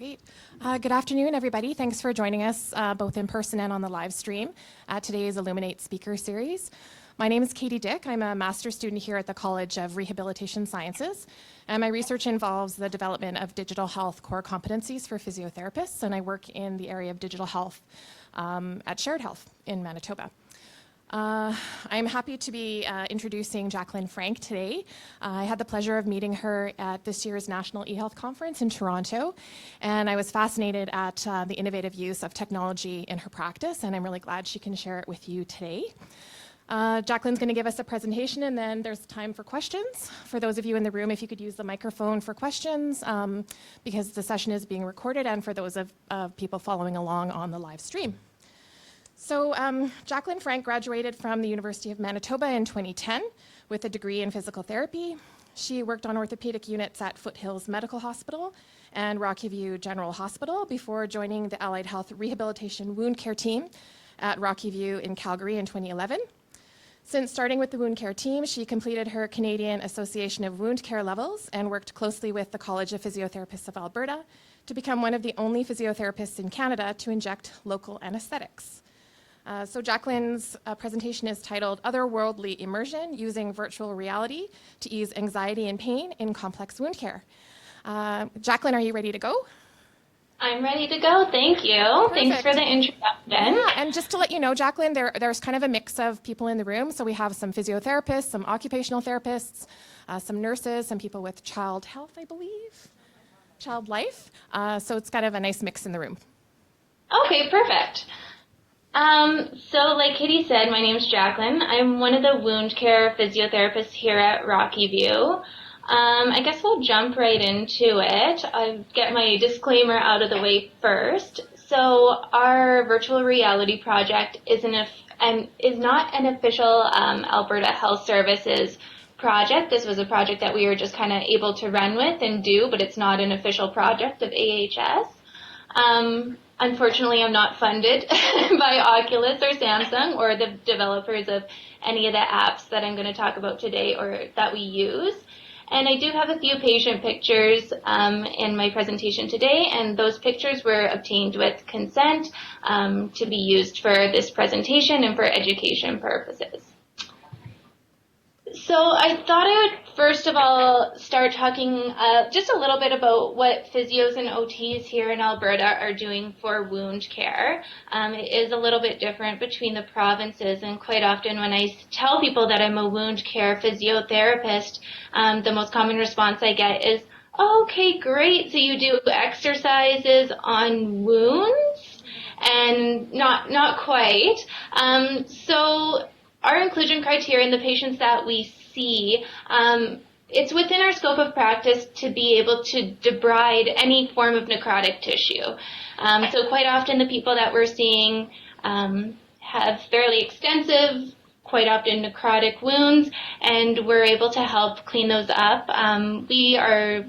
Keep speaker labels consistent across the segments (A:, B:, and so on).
A: Great. Good afternoon, everybody. Thanks for joining us both in person and on the live stream at today's Illuminate speaker series. My name is Katie Dick. I'm a master's student here at the College of Rehabilitation Sciences, and my research involves the development of digital health core competencies for physiotherapists, and I work in the area of digital health at Shared Health in Manitoba. I'm happy to be introducing Jaclyn Frank today. I had the pleasure of meeting her at this year's National eHealth Conference in Toronto, and I was fascinated at the innovative use of technology in her practice, and I'm really glad she can share it with you today. Jaclyn's going to give us a presentation, and then there's time for questions. For those of you in the room, if you could use the microphone for questions, because the session is being recorded, and for those of people following along on the live stream. So Jaclyn Frank graduated from the University of Manitoba in 2010 with a degree in physical therapy. She worked on orthopedic units at Foothills Medical Hospital and Rockyview General Hospital before joining the Allied Health Rehabilitation wound care team at Rockyview in Calgary in 2011. Since starting with the wound care team, she completed her Canadian Association of Wound Care levels and worked closely with the College of Physiotherapists of Alberta to become one of the only physiotherapists in Canada to inject local anesthetics. So Jaclyn's presentation is titled Otherworldly Immersion, Using Virtual Reality to Ease Anxiety and Pain in Complex Wound Care. Jaclyn, are you ready to go?
B: I'm ready to go, thank you. Perfect. Thanks for the introduction.
A: Yeah, and just to let you know, Jaclyn, there's kind of a mix of people in the room. So we have some physiotherapists, some occupational therapists, some nurses, some people with child health, I believe, child life. So it's kind of a nice mix in the room.
B: Okay, perfect. So like Katie said, my name is Jaclyn. I'm one of the wound care physiotherapists here at Rockyview. I guess we'll jump right into it. I'll get my disclaimer out of the way first. So our virtual reality project is not an official Alberta Health Services project. This was a project that we were just kind of able to run with and do, but it's not an official project of AHS. Unfortunately, I'm not funded by Oculus or Samsung or the developers of any of the apps that I'm going to talk about today or that we use. And I do have a few patient pictures in my presentation today, and those pictures were obtained with consent to be used for this presentation and for education purposes. So I thought I would first of all start talking just a little bit about what physios and OTs here in Alberta are doing for wound care. It is a little bit different between the provinces, and quite often when I tell people that I'm a wound care physiotherapist, the most common response I get is, oh, okay, great, so you do exercises on wounds? And not quite. So our inclusion criteria in the patients that we see, it's within our scope of practice to be able to debride any form of necrotic tissue. So quite often the people that we're seeing have fairly extensive, quite often necrotic wounds, and we're able to help clean those up. We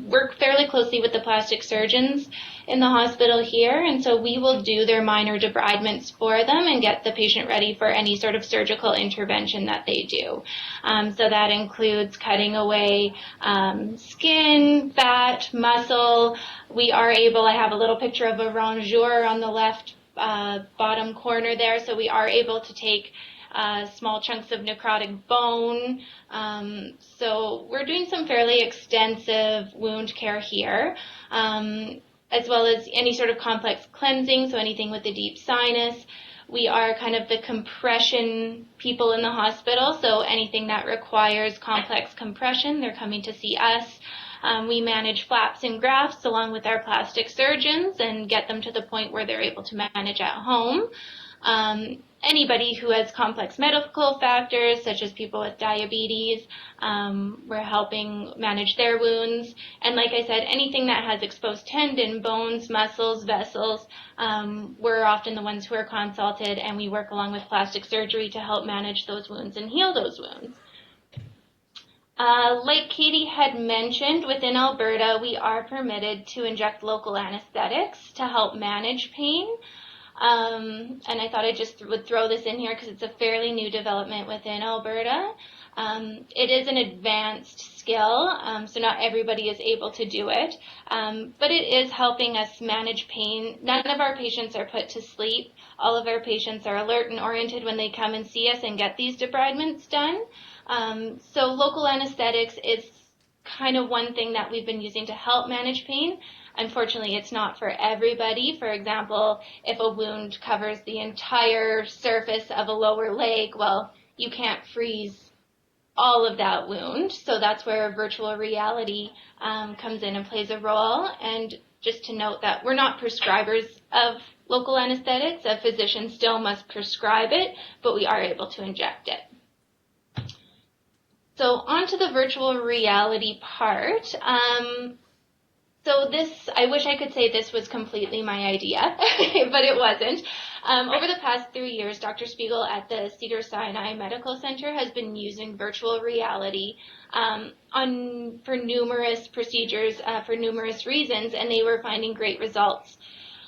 B: work fairly closely with the plastic surgeons in the hospital here, and so we will do their minor debridements for them and get the patient ready for any sort of surgical intervention that they do. So that includes cutting away skin, fat, muscle. I have a little picture of a rongeur on the left bottom corner there, so we are able to take small chunks of necrotic bone. So we're doing some fairly extensive wound care here, as well as any sort of complex cleansing, so anything with a deep sinus. We are kind of the compression people in the hospital, so anything that requires complex compression, they're coming to see us. We manage flaps and grafts along with our plastic surgeons and get them to the point where they're able to manage at home. Anybody who has complex medical factors, such as people with diabetes, we're helping manage their wounds. And like I said, anything that has exposed tendon, bones, muscles, vessels, we're often the ones who are consulted, and we work along with plastic surgery to help manage those wounds and heal those wounds. Like Katie had mentioned, within Alberta, we are permitted to inject local anesthetics to help manage pain. And I thought I just would throw this in here because it's a fairly new development within Alberta. It is an advanced skill, so not everybody is able to do it, but it is helping us manage pain. None of our patients are put to sleep. All of our patients are alert and oriented when they come and see us and get these debridements done. So local anesthetics is kind of one thing that we've been using to help manage pain. Unfortunately, it's not for everybody. For example, if a wound covers the entire surface of a lower leg, well, you can't freeze all of that wound. So that's where virtual reality comes in and plays a role. And just to note that we're not prescribers of local anesthetics. A physician still must prescribe it, but we are able to inject it. So on to the virtual reality part. So this, I wish I could say this was completely my idea, but it wasn't. Over the past 3 years, Dr. Spiegel at the Cedars-Sinai Medical Center has been using virtual reality for numerous procedures for numerous reasons, and they were finding great results.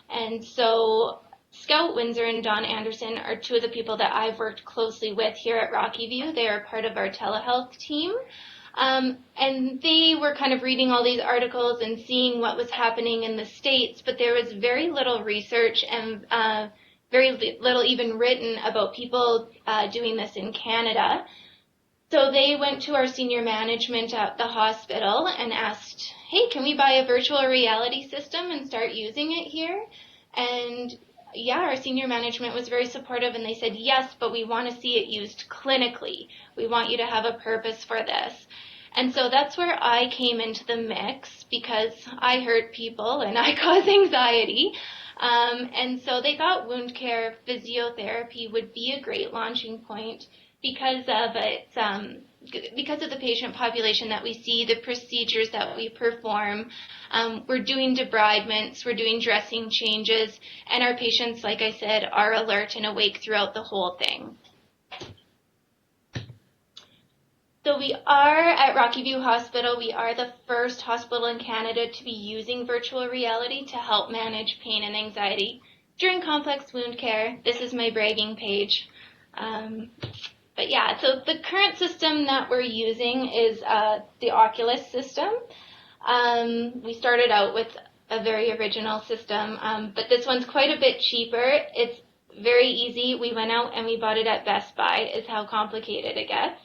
B: And so Scout Windsor and Don Anderson are two of the people that I've worked closely with here at Rockyview. They are part of our telehealth team. And they were kind of reading all these articles and seeing what was happening in the States, but there was very little research and very little even written about people doing this in Canada. So they went to our senior management at the hospital and asked, hey, can we buy a virtual reality system and start using it here? And yeah, our senior management was very supportive, and they said, yes, but we want to see it used clinically. We want you to have a purpose for this. And so that's where I came into the mix, because I hurt people and I cause anxiety. And so they thought wound care physiotherapy would be a great launching point because of the patient population that we see, the procedures that we perform. We're doing debridements, we're doing dressing changes, and our patients, like I said, are alert and awake throughout the whole thing. So we are at Rockyview Hospital. We are the first hospital in Canada to be using virtual reality to help manage pain and anxiety during complex wound care. This is my bragging page. But yeah, so the current system that we're using is the Oculus System. We started out with a very original system, but this one's quite a bit cheaper. It's very easy. We went out and we bought it at Best Buy, is how complicated it gets.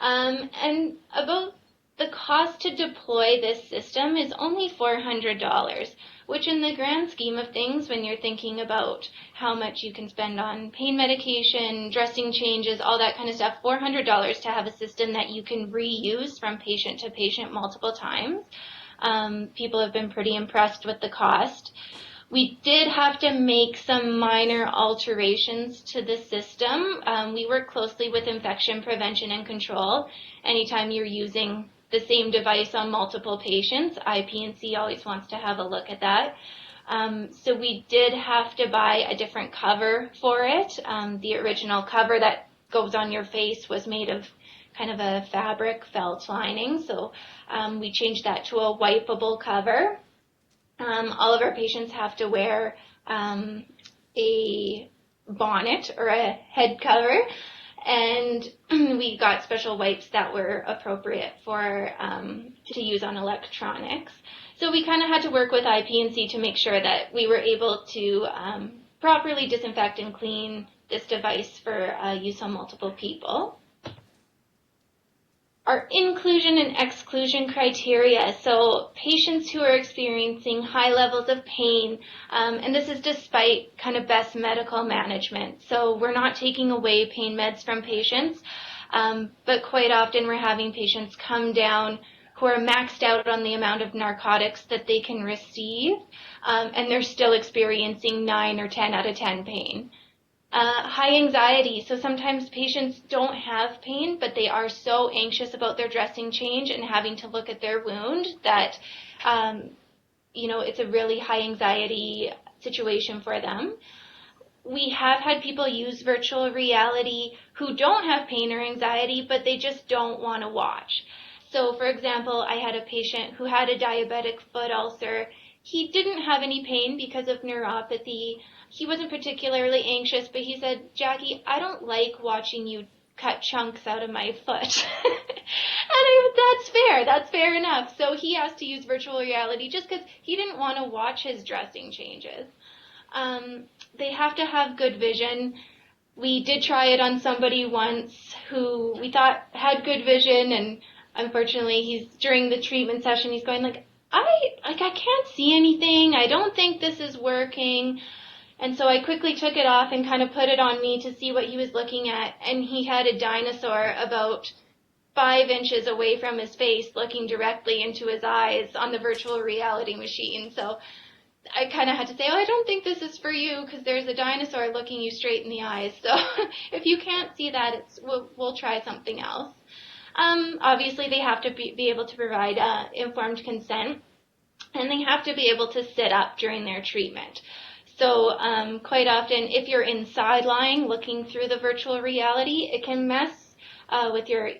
B: And about the cost to deploy this system is only $400, which in the grand scheme of things, when you're thinking about how much you can spend on pain medication, dressing changes, all that kind of stuff, $400 to have a system that you can reuse from patient to patient multiple times. People have been pretty impressed with the cost. We did have to make some minor alterations to the system. We work closely with infection prevention and control. Anytime you're using the same device on multiple patients, IPNC always wants to have a look at that. So we did have to buy a different cover for it. The original cover that goes on your face was made of kind of a fabric felt lining. So we changed that to a wipeable cover. All of our patients have to wear a bonnet or a head cover, and we got special wipes that were appropriate for to use on electronics. So we kind of had to work with IPNC to make sure that we were able to properly disinfect and clean this device for use on multiple people. Our inclusion and exclusion criteria, so patients who are experiencing high levels of pain, and this is despite kind of best medical management. So we're not taking away pain meds from patients, but quite often we're having patients come down who are maxed out on the amount of narcotics that they can receive, and they're still experiencing 9 or 10 out of 10 pain. High anxiety. So sometimes patients don't have pain, but they are so anxious about their dressing change and having to look at their wound that, it's a really high anxiety situation for them. We have had people use virtual reality who don't have pain or anxiety, but they just don't want to watch. So, for example, I had a patient who had a diabetic foot ulcer. He didn't have any pain because of neuropathy, he wasn't particularly anxious, but he said, Jackie, I don't like watching you cut chunks out of my foot. That's fair enough. So he asked to use virtual reality just because he didn't want to watch his dressing changes. They have to have good vision. We did try it on somebody once who we thought had good vision, and unfortunately during the treatment session he's going I can't see anything. I don't think this is working. And so I quickly took it off and kind of put it on me to see what he was looking at, and he had a dinosaur about 5 inches away from his face looking directly into his eyes on the virtual reality machine. So I kind of had to say, I don't think this is for you because there's a dinosaur looking you straight in the eyes. So if you can't see that, we'll try something else. Obviously, they have to be able to provide informed consent, and they have to be able to sit up during their treatment. So quite often, if you're inside lying looking through the virtual reality, it can mess with your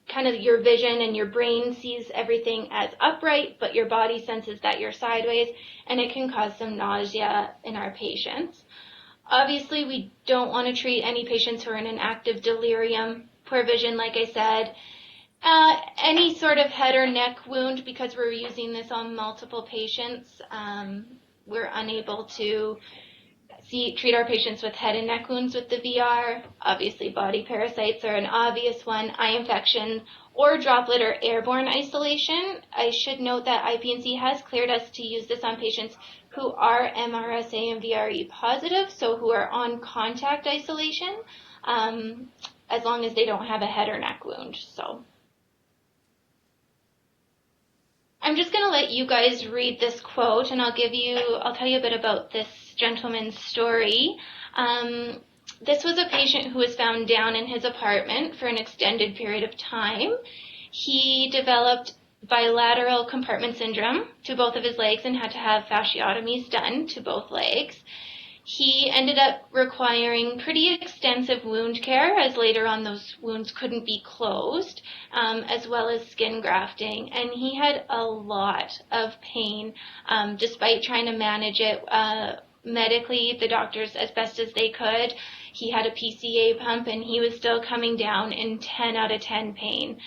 B: kind of your vision, and your brain sees everything as upright, but your body senses that you're sideways, and it can cause some nausea in our patients. Obviously, we don't want to treat any patients who are in an active delirium, poor vision, like I said. Any sort of head or neck wound, because we're using this on multiple patients, we're unable to treat our patients with head and neck wounds with the VR. Obviously, body parasites are an obvious one, eye infection, or droplet or airborne isolation. I should note that IPNC has cleared us to use this on patients who are MRSA and VRE positive, so who are on contact isolation, as long as they don't have a head or neck wound. So I'm just going to let you guys read this quote, and I'll tell you a bit about this gentleman's story. This was a patient who was found down in his apartment for an extended period of time. He developed bilateral compartment syndrome to both of his legs and had to have fasciotomies done to both legs. He ended up requiring pretty extensive wound care, as later on those wounds couldn't be closed, as well as skin grafting. And he had a lot of pain, despite trying to manage it medically, the doctors as best as they could. He had a PCA pump, and he was still coming down in 10 out of 10 pain.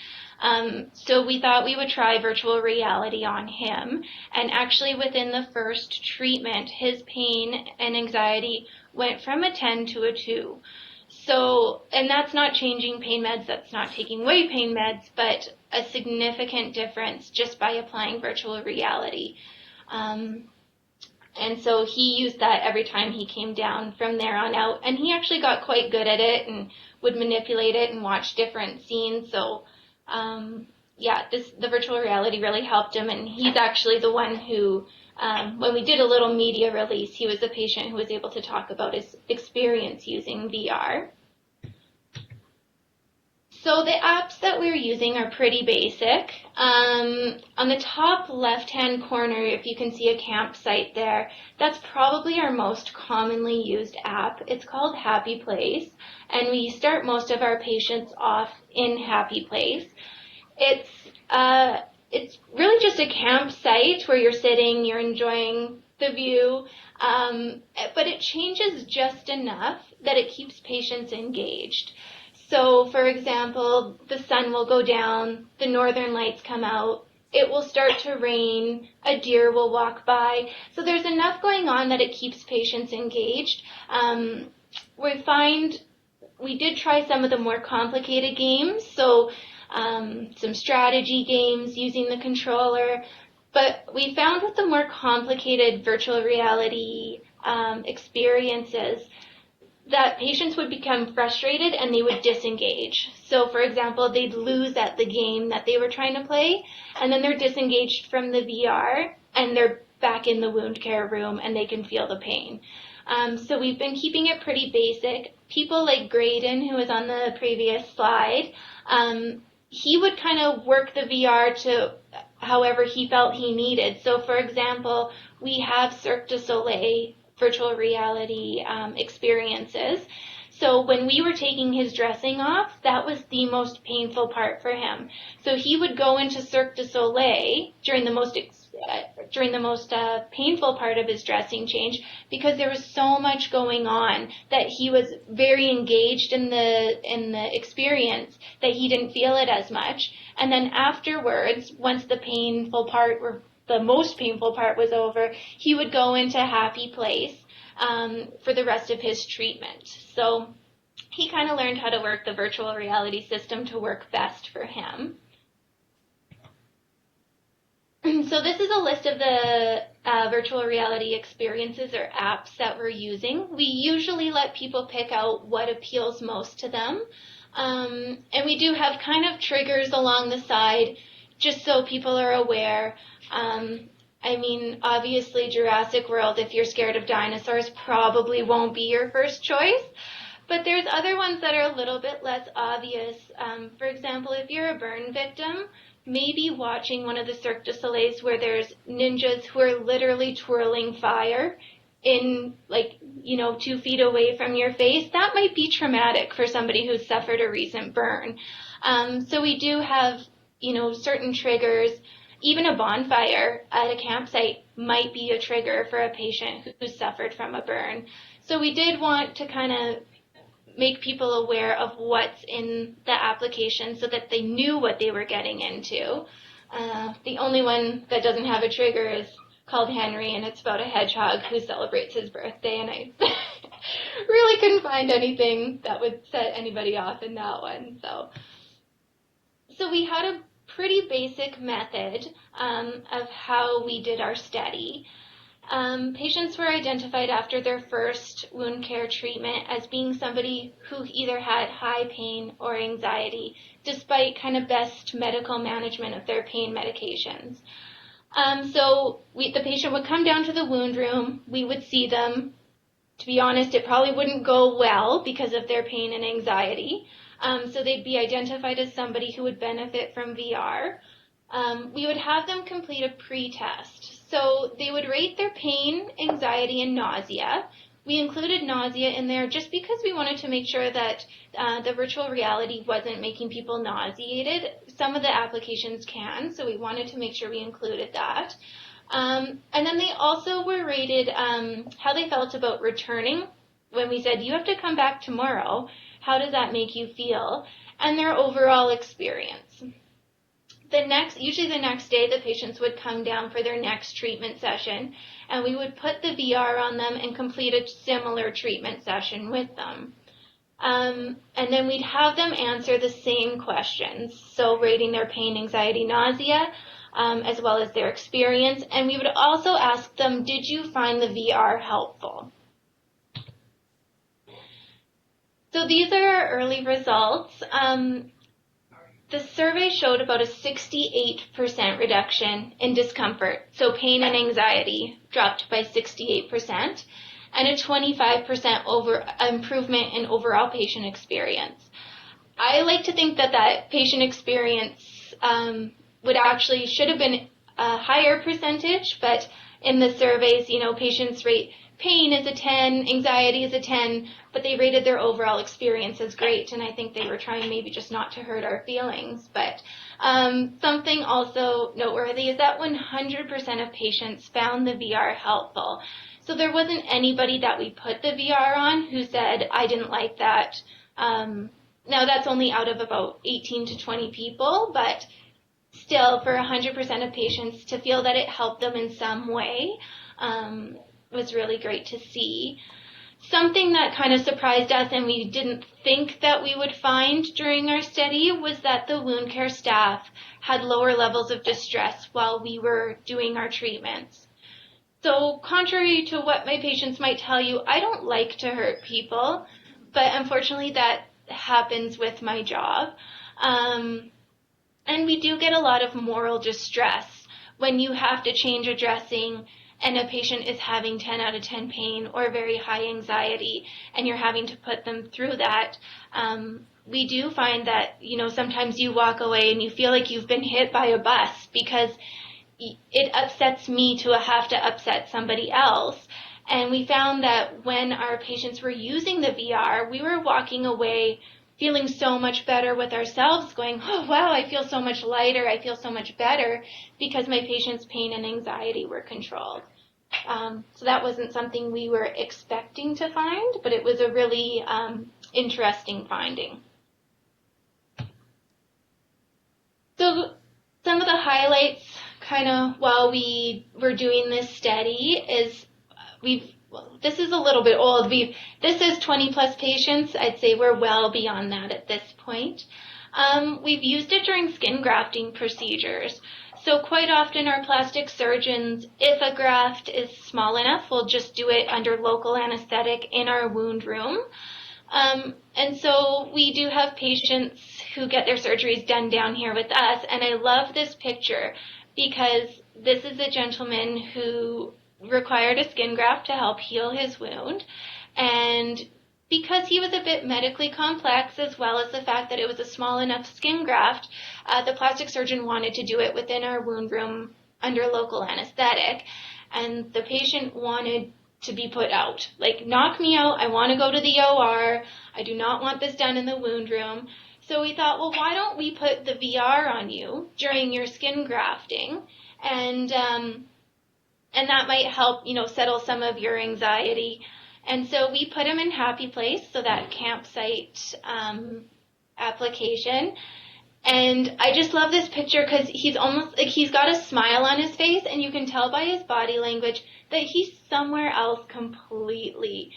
B: So we thought we would try virtual reality on him, and actually within the first treatment, his pain and anxiety went from a 10 to a 2. So, and that's not changing pain meds, that's not taking away pain meds, but a significant difference just by applying virtual reality. And so he used that every time he came down from there on out, and he actually got quite good at it and would manipulate it and watch different scenes. So the virtual reality really helped him, and he's actually the one who, when we did a little media release, he was the patient who was able to talk about his experience using VR. So the apps that we're using are pretty basic. On the top left-hand corner, if you can see a campsite there, that's probably our most commonly used app. It's called Happy Place, and we start most of our patients off in Happy Place. It's really just a campsite where you're sitting, you're enjoying the view, but it changes just enough that it keeps patients engaged. So, for example, the sun will go down, the northern lights come out, it will start to rain, a deer will walk by. So there's enough going on that it keeps patients engaged. We did try some of the more complicated games, so some strategy games using the controller, but we found with the more complicated virtual reality experiences that patients would become frustrated and they would disengage. So, for example, they'd lose at the game that they were trying to play, and then they're disengaged from the VR, and they're back in the wound care room, and they can feel the pain. So we've been keeping it pretty basic. People like Graydon, who was on the previous slide, he would kind of work the VR to however he felt he needed. So, for example, we have Cirque du Soleil virtual reality experiences. So when we were taking his dressing off, that was the most painful part for him. So he would go into Cirque du Soleil during the most painful part of his dressing change, because there was so much going on that he was very engaged in the experience that he didn't feel it as much. And then afterwards, once the most painful part was over, he would go into happy place for the rest of his treatment. So he kind of learned how to work the virtual reality system to work best for him. So this is a list of the virtual reality experiences or apps that we're using. We usually let people pick out what appeals most to them. And we do have kind of triggers along the side just so people are aware. I mean, obviously Jurassic World, if you're scared of dinosaurs, probably won't be your first choice. But there's other ones that are a little bit less obvious. For example, if you're a burn victim, maybe watching one of the Cirque du Soleils where there's ninjas who are literally twirling fire in 2 feet away from your face, that might be traumatic for somebody who's suffered a recent burn. So we do have, certain triggers. Even a bonfire at a campsite might be a trigger for a patient who suffered from a burn. So we did want to kind of make people aware of what's in the application so that they knew what they were getting into. The only one that doesn't have a trigger is called Henry, and it's about a hedgehog who celebrates his birthday, and I really couldn't find anything that would set anybody off in that one. So we had a pretty basic method of how we did our study. Patients were identified after their first wound care treatment as being somebody who either had high pain or anxiety, despite kind of best medical management of their pain medications. So the patient would come down to the wound room. We would see them. To be honest, it probably wouldn't go well because of their pain and anxiety. So they'd be identified as somebody who would benefit from VR. We would have them complete a pre-test. So they would rate their pain, anxiety, and nausea. We included nausea in there just because we wanted to make sure that the virtual reality wasn't making people nauseated. Some of the applications can, so we wanted to make sure we included that. And then they also were rated how they felt about returning. When we said, you have to come back tomorrow, how does that make you feel? And their overall experience. Usually the next day, the patients would come down for their next treatment session, and we would put the VR on them and complete a similar treatment session with them. And then we'd have them answer the same questions, so rating their pain, anxiety, nausea, as well as their experience. And we would also ask them, did you find the VR helpful? So these are our early results. The survey showed about a 68% reduction in discomfort, so pain and anxiety dropped by 68%, and a 25% improvement in overall patient experience. I like to think that patient experience should have been a higher percentage, but in the surveys, patients rate pain is a 10, anxiety is a 10, but they rated their overall experience as great, and I think they were trying maybe just not to hurt our feelings. But something also noteworthy is that 100% of patients found the VR helpful. So there wasn't anybody that we put the VR on who said, I didn't like that. Now that's only out of about 18 to 20 people, but still for 100% of patients to feel that it helped them in some way was really great to see. Something that kind of surprised us and we didn't think that we would find during our study was that the wound care staff had lower levels of distress while we were doing our treatments. So contrary to what my patients might tell you, I don't like to hurt people, but unfortunately that happens with my job. And we do get a lot of moral distress when you have to change a dressing and a patient is having 10 out of 10 pain or very high anxiety, and you're having to put them through that. We do find that, sometimes you walk away and you feel like you've been hit by a bus because it upsets me to have to upset somebody else. And we found that when our patients were using the VR, we were walking away feeling so much better with ourselves, going, oh, wow, I feel so much lighter, I feel so much better, because my patient's pain and anxiety were controlled. So that wasn't something we were expecting to find, but it was a really interesting finding. So some of the highlights kind of while we were doing this study is this is a little bit old. This is 20 plus patients. I'd say we're well beyond that at this point. We've used it during skin grafting procedures. So quite often our plastic surgeons, if a graft is small enough, will just do it under local anesthetic in our wound room. And so we do have patients who get their surgeries done down here with us. And I love this picture because this is a gentleman who required a skin graft to help heal his wound. And because he was a bit medically complex, as well as the fact that it was a small enough skin graft, the plastic surgeon wanted to do it within our wound room under local anesthetic. And the patient wanted to be put out. Like, knock me out. I want to go to the OR. I do not want this done in the wound room. So we thought, well, why don't we put the VR on you during your skin grafting? And that might help, settle some of your anxiety. And so we put him in Happy Place, so that campsite application. And I just love this picture because he's almost like he's got a smile on his face, and you can tell by his body language that he's somewhere else completely.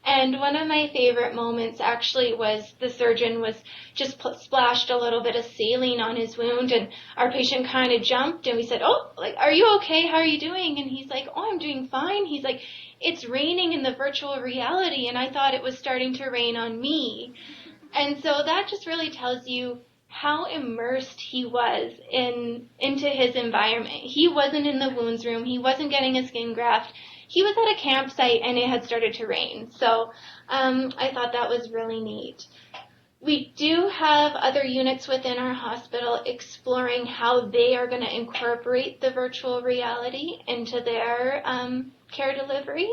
B: And one of my favorite moments actually was the surgeon was just splashed a little bit of saline on his wound, and our patient kind of jumped, and we said, oh, are you okay? How are you doing? And he's like, oh, I'm doing fine. He's like, it's raining in the virtual reality, and I thought it was starting to rain on me. And so that just really tells you how immersed he was into his environment. He wasn't in the wounds room. He wasn't getting a skin graft. He was at a campsite, and it had started to rain. So I thought that was really neat. We do have other units within our hospital exploring how they are going to incorporate the virtual reality into their care delivery,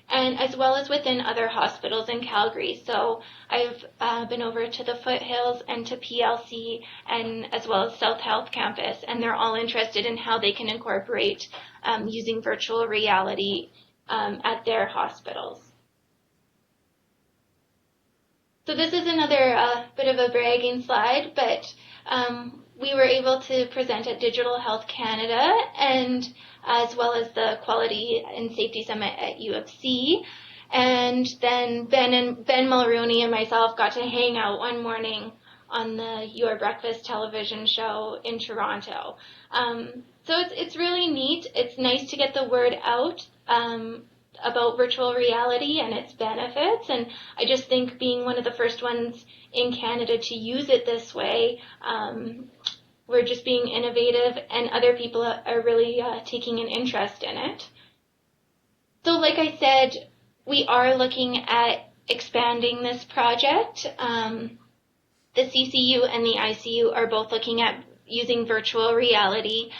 B: and as well as within other hospitals in Calgary. So I've been over to the Foothills and to PLC, and as well as South Health Campus, and they're all interested in how they can incorporate using virtual reality at their hospitals. So this is another bit of a bragging slide, but we were able to present at Digital Health Canada, and as well as the Quality and Safety Summit at U of C. And then Ben Mulrooney and myself got to hang out one morning on the Your Breakfast television show in Toronto. So it's really neat. It's nice to get the word out about virtual reality and its benefits. And I just think being one of the first ones in Canada to use it this way, we're just being innovative, and other people are really taking an interest in it. So like I said, we are looking at expanding this project. The CCU and the ICU are both looking at using virtual reality.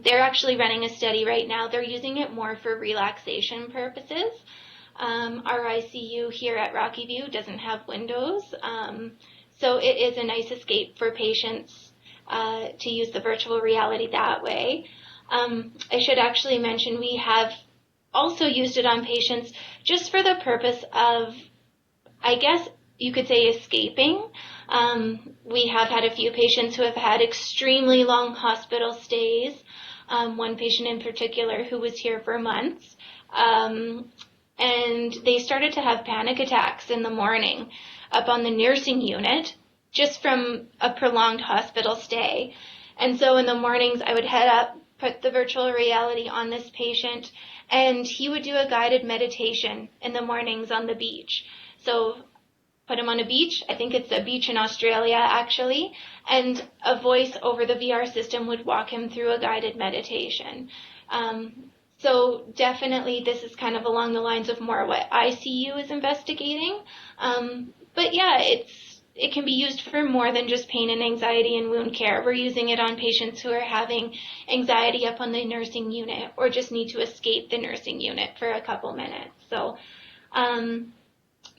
B: They're actually running a study right now. They're using it more for relaxation purposes. Our ICU here at Rockyview doesn't have windows, so it is a nice escape for patients to use the virtual reality that way. I should actually mention we have also used it on patients just for the purpose of, I guess you could say, escaping. We have had a few patients who have had extremely long hospital stays. One patient in particular who was here for months. And they started to have panic attacks in the morning up on the nursing unit just from a prolonged hospital stay. And so in the mornings I would head up, put the virtual reality on this patient, and he would do a guided meditation in the mornings on the beach. So put him on a beach, I think it's a beach in Australia actually, and a voice over the VR system would walk him through a guided meditation. So definitely this is kind of along the lines of more what ICU is investigating. But yeah, it can be used for more than just pain and anxiety and wound care. We're using it on patients who are having anxiety up on the nursing unit or just need to escape the nursing unit for a couple minutes. So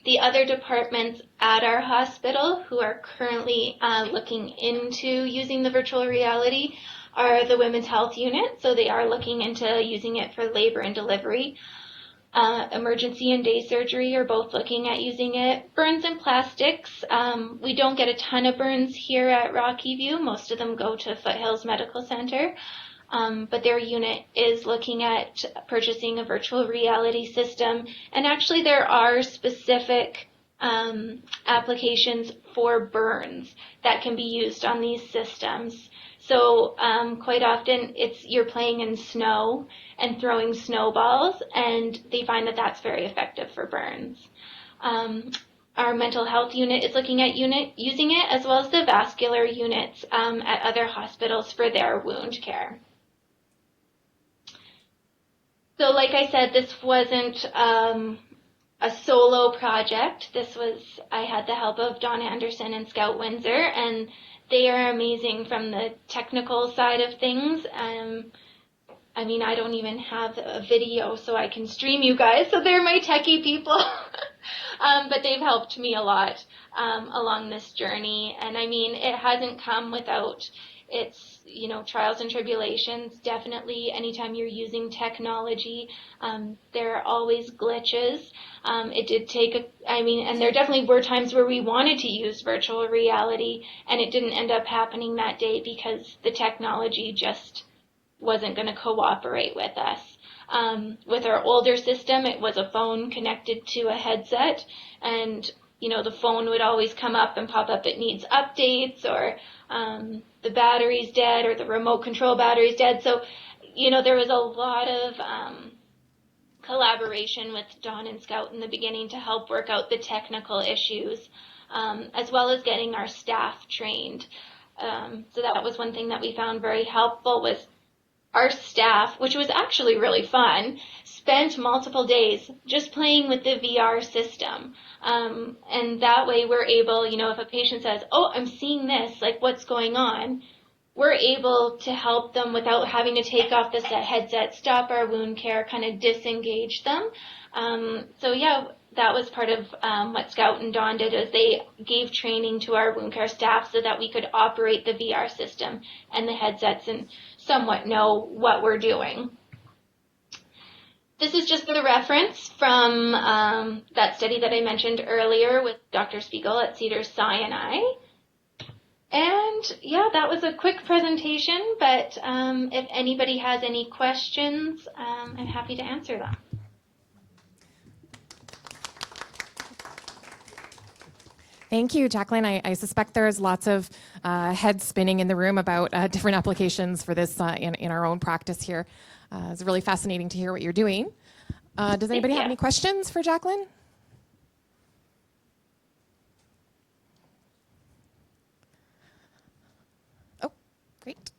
B: the other departments at our hospital who are currently looking into using the virtual reality are the women's health unit. So they are looking into using it for labor and delivery. Emergency and day surgery are both looking at using it. Burns and plastics, we don't get a ton of burns here at Rockyview. Most of them go to Foothills Medical Center. But their unit is looking at purchasing a virtual reality system. And actually there are specific applications for burns that can be used on these systems. So quite often you're playing in snow and throwing snowballs, and they find that that's very effective for burns. Our mental health unit is looking at using it, as well as the vascular units at other hospitals for their wound care. So like I said, this wasn't a solo project. I had the help of Dawn Anderson and Scout Windsor, and they are amazing from the technical side of things. I mean, I don't even have a video so I can stream you guys, so they're my techie people. But they've helped me a lot along this journey. And I mean, it hasn't come without its, trials and tribulations. Definitely, anytime you're using technology, there are always glitches. It did take and there definitely were times where we wanted to use virtual reality, and it didn't end up happening that day because the technology just wasn't going to cooperate with us. With our older system, it was a phone connected to a headset, and the phone would always come up and pop up, it needs updates, or the battery's dead, or the remote control battery's dead. So, there was a lot of collaboration with Dawn and Scout in the beginning to help work out the technical issues, as well as getting our staff trained. So that was one thing that we found very helpful was our staff, which was actually really fun, spent multiple days just playing with the VR system. And that way we're able, if a patient says, oh, I'm seeing this, like what's going on, we're able to help them without having to take off the headset, stop our wound care, kind of disengage them. That was part of what Scout and Dawn did, is they gave training to our wound care staff so that we could operate the VR system and the headsets and somewhat know what we're doing. This is just the reference from that study that I mentioned earlier with Dr. Spiegel at Cedars-Sinai. And that was a quick presentation, but if anybody has any questions, I'm happy to answer them.
A: Thank you, Jaclyn. I suspect there's lots of heads spinning in the room about different applications for this in our own practice here. It's really fascinating to hear what you're doing. Does anybody have any questions for Jaclyn? Oh, great.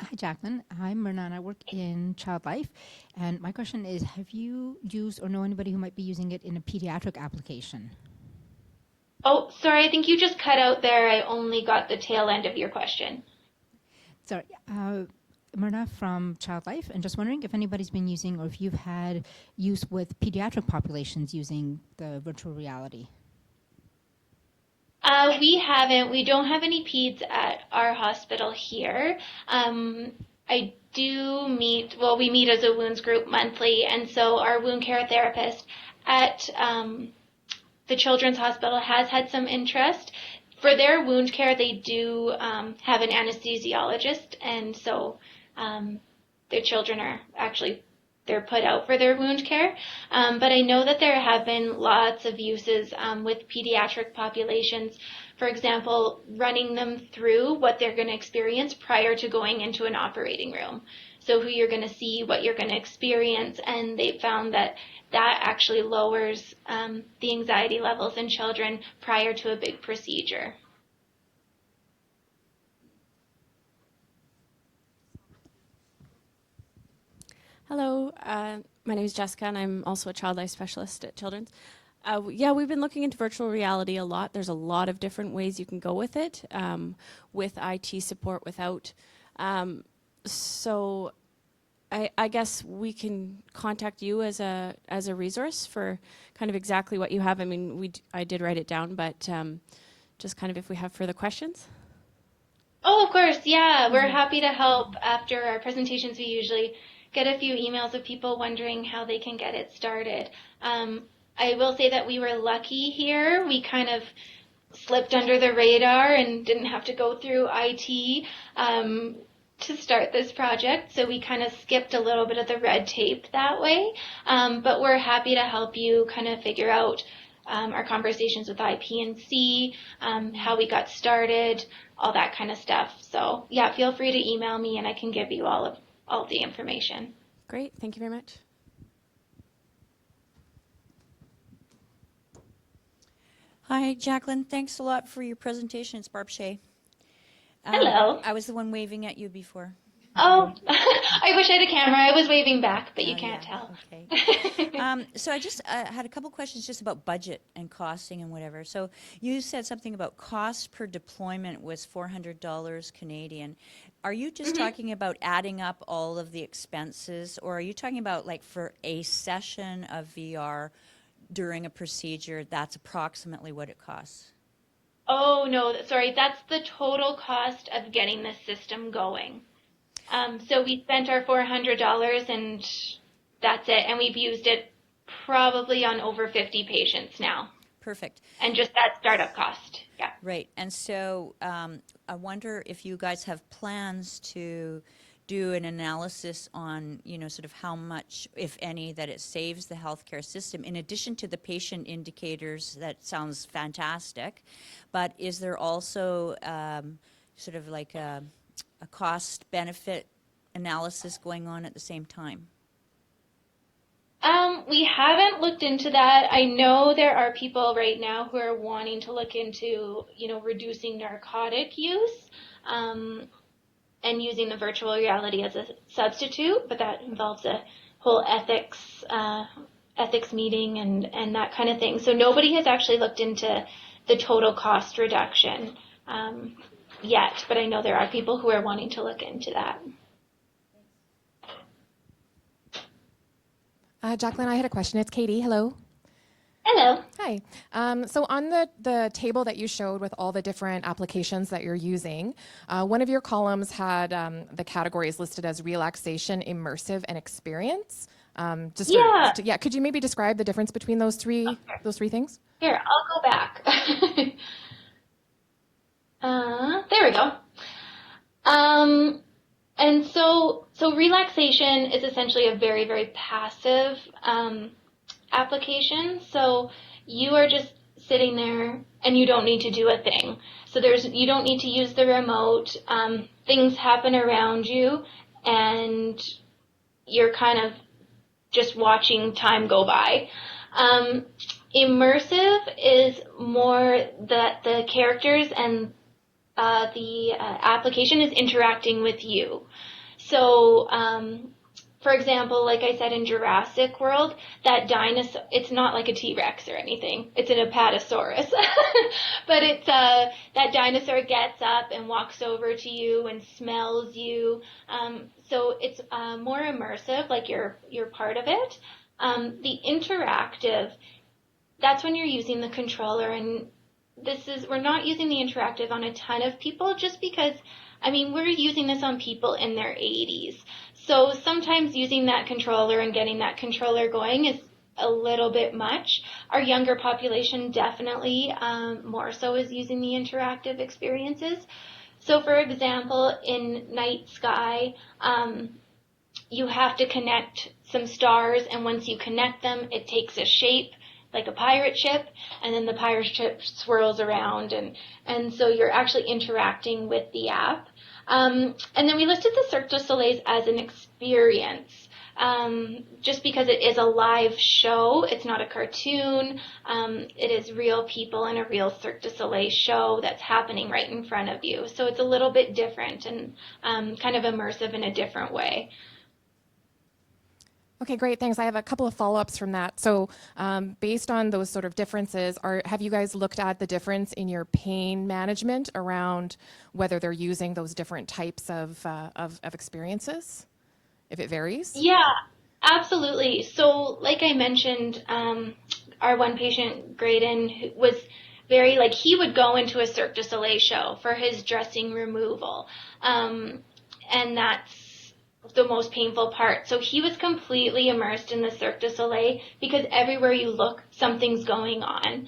C: Hi, Jaclyn. I'm Myrna, and I work in child life. And my question is, have you used or know anybody who might be using it in a pediatric application?
B: Oh, sorry, I think you just cut out there. I only got the tail end of your question.
C: Sorry, Myrna from Child Life, and just wondering if anybody's been using or if you've had use with pediatric populations using the virtual reality.
B: We haven't. We don't have any peds at our hospital here. I do we meet as a wounds group monthly, and so our wound care therapist at the Children's Hospital has had some interest. For their wound care, they do have an anesthesiologist, and so their children are actually they're put out for their wound care. But I know that there have been lots of uses with pediatric populations. For example, running them through what they're going to experience prior to going into an operating room. So who you're going to see, what you're going to experience, and they found that that actually lowers the anxiety levels in children prior to a big procedure.
D: Hello, my name is Jessica, and I'm also a child life specialist at Children's. Yeah, we've been looking into virtual reality a lot. There's a lot of different ways you can go with it, with IT support, without. So I guess we can contact you as a resource for kind of exactly what you have. I mean, I did write it down, but just kind of if we have further questions.
B: Oh, of course, yeah. We're happy to help. After our presentations, we usually get a few emails of people wondering how they can get it started. I will say that we were lucky here. We kind of slipped under the radar and didn't have to go through IT to start this project, so we kind of skipped a little bit of the red tape that way. But we're happy to help you kind of figure out our conversations with IP&C, how we got started, all that kind of stuff. So yeah, feel free to email me and I can give you all the information.
D: Great, thank you very much.
E: Hi, Jaclyn. Thanks a lot for your presentation. It's Barb Shea.
B: Hello.
E: I was the one waving at you before.
B: Oh, I wish I had a camera. I was waving back, but you can't tell.
E: Okay. So I just had a couple questions just about budget and costing and whatever. So you said something about cost per deployment was $400 Canadian. Are you just talking about adding up all of the expenses, or are you talking about like for a session of VR during a procedure, that's approximately what it costs?
B: Oh, no, sorry. That's the total cost of getting the system going. So we spent our $400 and that's it. And we've used it probably on over 50 patients now.
E: Perfect.
B: And just that startup cost. Yeah.
E: Right. And so I wonder if you guys have plans to do an analysis on, sort of how much, if any, that it saves the healthcare system, in addition to the patient indicators. That sounds fantastic. But is there also sort of like a cost-benefit analysis going on at the same time?
B: We haven't looked into that. I know there are people right now who are wanting to look into, reducing narcotic use, and using the virtual reality as a substitute, but that involves a whole ethics meeting and that kind of thing. So nobody has actually looked into the total cost reduction yet, but I know there are people who are wanting to look into that.
A: Jaclyn, I had a question. It's Katie. Hello.
B: Hello.
A: Hi. So on the table that you showed with all the different applications that you're using, one of your columns had the categories listed as relaxation, immersive, and experience. Could you maybe describe the difference between those three things?
B: Here, I'll go back. There we go. And so relaxation is essentially a very, very passive application. So you are just sitting there and you don't need to do a thing. So you don't need to use the remote. Things happen around you and you're kind of just watching time go by. Immersive is more that the characters and the application is interacting with you. So, for example, like I said in Jurassic World, that dinosaur, it's not like a T-Rex or anything. It's an Apatosaurus. But it's that dinosaur gets up and walks over to you and smells you. So it's more immersive, like you're part of it. The interactive, that's when you're using the controller, and we're not using the interactive on a ton of people just because, we're using this on people in their 80s. So sometimes using that controller and getting that controller going is a little bit much. Our younger population definitely more so is using the interactive experiences. So for example, in Night Sky, you have to connect some stars, and once you connect them, it takes a shape like a pirate ship, and then the pirate ship swirls around, and so you're actually interacting with the app. And then we listed the Cirque du Soleil as an experience, just because it is a live show. It's not a cartoon. It is real people in a real Cirque du Soleil show that's happening right in front of you. So it's a little bit different and kind of immersive in a different way.
A: Okay, great, thanks. I have a couple of follow-ups from that. So based on those sort of differences, have you guys looked at the difference in your pain management around whether they're using those different types of experiences, if it varies?
B: Yeah, absolutely. So, like I mentioned, our one patient, Graydon, who was very he would go into a Cirque du Soleil show for his dressing removal, and that's the most painful part. So he was completely immersed in the Cirque du Soleil because everywhere you look, something's going on.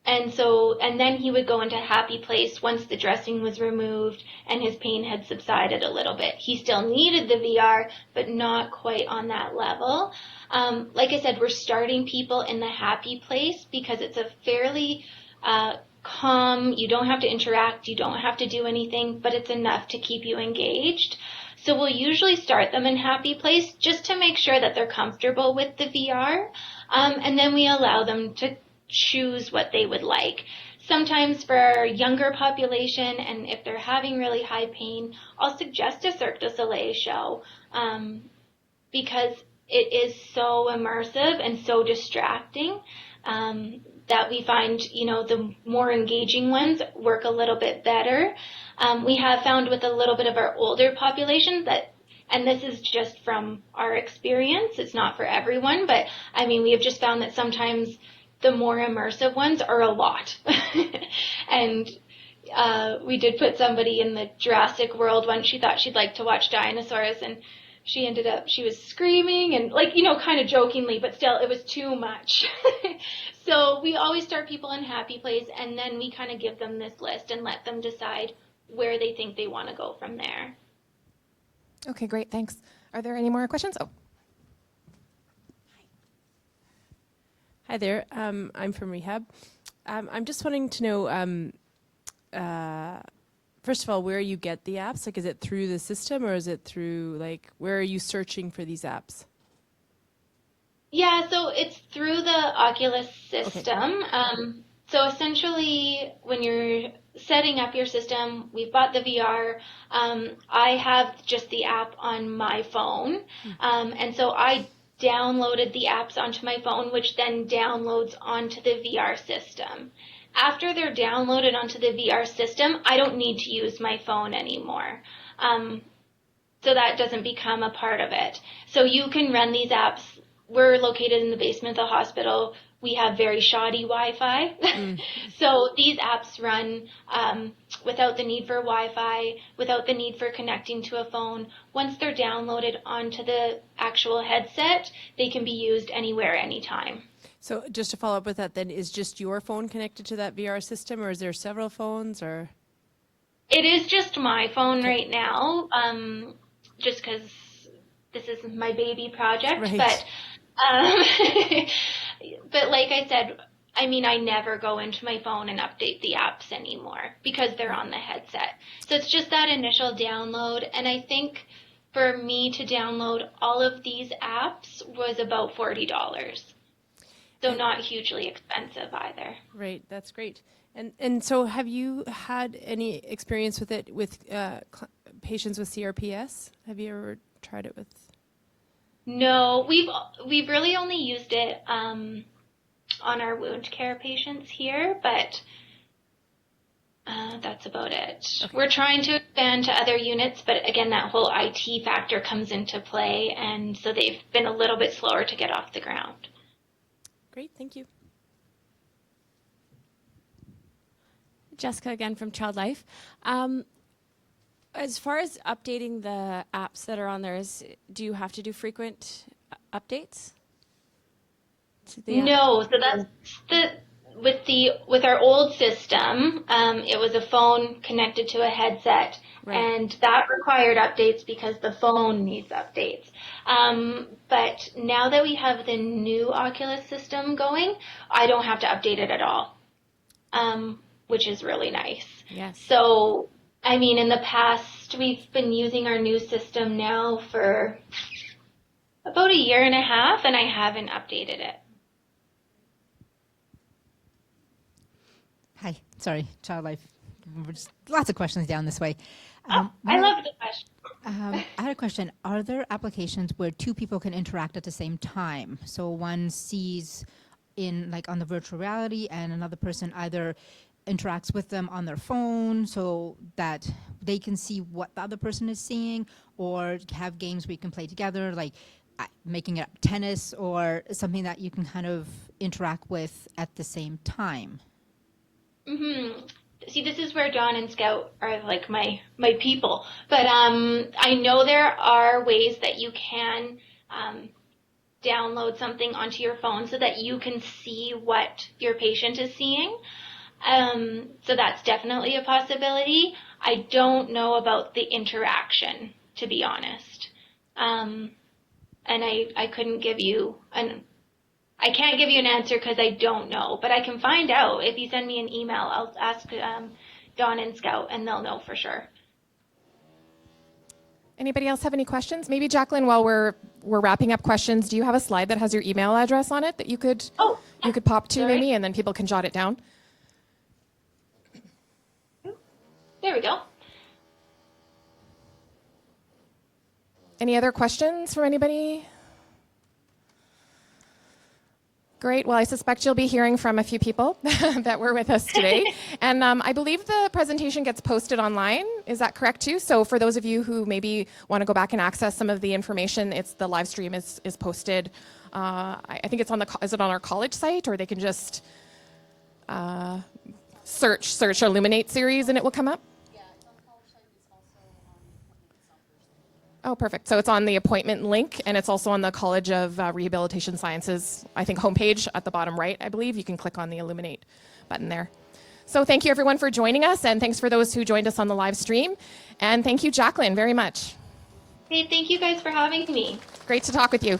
B: And then he would go into happy place once the dressing was removed and his pain had subsided a little bit. He still needed the VR, but not quite on that level. Like I said, we're starting people in the happy place because it's a fairly calm, you don't have to interact, you don't have to do anything, but it's enough to keep you engaged. So we'll usually start them in happy place just to make sure that they're comfortable with the VR, and then we allow them to choose what they would like. Sometimes for our younger population, and if they're having really high pain, I'll suggest a Cirque du Soleil show because it is so immersive and so distracting that we find, the more engaging ones work a little bit better. We have found with a little bit of our older population that, and this is just from our experience, it's not for everyone, but we have just found that sometimes the more immersive ones are a lot. And we did put somebody in the Jurassic World once. She thought she'd like to watch dinosaurs, and she was screaming and kind of jokingly, but still it was too much. So we always start people in happy place, and then we kind of give them this list and let them decide where they think they want to go from there.
A: Okay, great, thanks. Are there any more questions? Oh.
F: Hi there. I'm from rehab. I'm just wanting to know, first of all, where you get the apps. Is it through the system, or is it through, where are you searching for these apps?
B: Yeah, so it's through the Oculus System. Okay. So essentially, when you're setting up your system, we've bought the VR. I have just the app on my phone. And so I downloaded the apps onto my phone, which then downloads onto the VR system. After they're downloaded onto the VR system, I don't need to use my phone anymore. So that doesn't become a part of it. So you can run these apps. We're located in the basement of the hospital. We have very shoddy Wi-Fi. So these apps run without the need for Wi-Fi, without the need for connecting to a phone. Once they're downloaded onto the actual headset, they can be used anywhere, anytime.
F: So just to follow up with that then, is just your phone connected to that VR system, or is there several phones, or?
B: It is just my phone right now, just because this is my baby project.
F: Right.
B: But like I said, I never go into my phone and update the apps anymore because they're on the headset. So it's just that initial download. And I think for me to download all of these apps was about $40. So not hugely expensive either.
F: Right, that's great. And so have you had any experience with it with patients with CRPS? Have you ever tried it with?
B: No, we've really only used it on our wound care patients here, but that's about it. Okay. We're trying to expand to other units, but again, that whole IT factor comes into play, and so they've been a little bit slower to get off the ground.
F: Great, thank you.
D: Jessica again from Child Life. As far as updating the apps that are on there, do you have to do frequent updates?
B: No, so that's with our old system, it was a phone connected to a headset, right. And that required updates because the phone needs updates. But now that we have the new Oculus system going, I don't have to update it at all, which is really nice.
D: Yes.
B: So, in the past, we've been using our new system now for about 1.5 years, and I haven't updated it.
C: Hi, sorry, Child Life. Lots of questions down this way.
B: I love the question.
C: I had a question. Are there applications where two people can interact at the same time? So one sees in like on the virtual reality and another person either interacts with them on their phone so that they can see what the other person is seeing, or have games where you can play together, like making it tennis or something that you can kind of interact with at the same time.
B: See, this is where Dawn and Scout are like my people. But I know there are ways that you can download something onto your phone so that you can see what your patient is seeing. So that's definitely a possibility. I don't know about the interaction, to be honest. And I couldn't give you I can't give you an answer because I don't know, but I can find out. If you send me an email, I'll ask Dawn and Scout, and they'll know for sure.
A: Anybody else have any questions? Maybe Jaclyn, while we're wrapping up questions, do you have a slide that has your email address on it that you could pop to maybe, and then people can jot it down?
B: There we go.
A: Any other questions from anybody? Great. Well, I suspect you'll be hearing from a few people that were with us today. And I believe the presentation gets posted online. Is that correct too? So for those of you who maybe want to go back and access some of the information, the live stream is posted. I think it's is it on our college site, or they can just search Illuminate series and it will come up?
G: Yeah, it's on the college site. It's also on appointment itself.
A: Oh, perfect. So it's on the appointment link, and it's also on the College of Rehabilitation Sciences, I think, homepage at the bottom right, I believe. You can click on the Illuminate button there. So thank you, everyone, for joining us, and thanks for those who joined us on the live stream. And thank you, Jaclyn, very much.
B: Hey, thank you guys for having me.
A: Great to talk with you.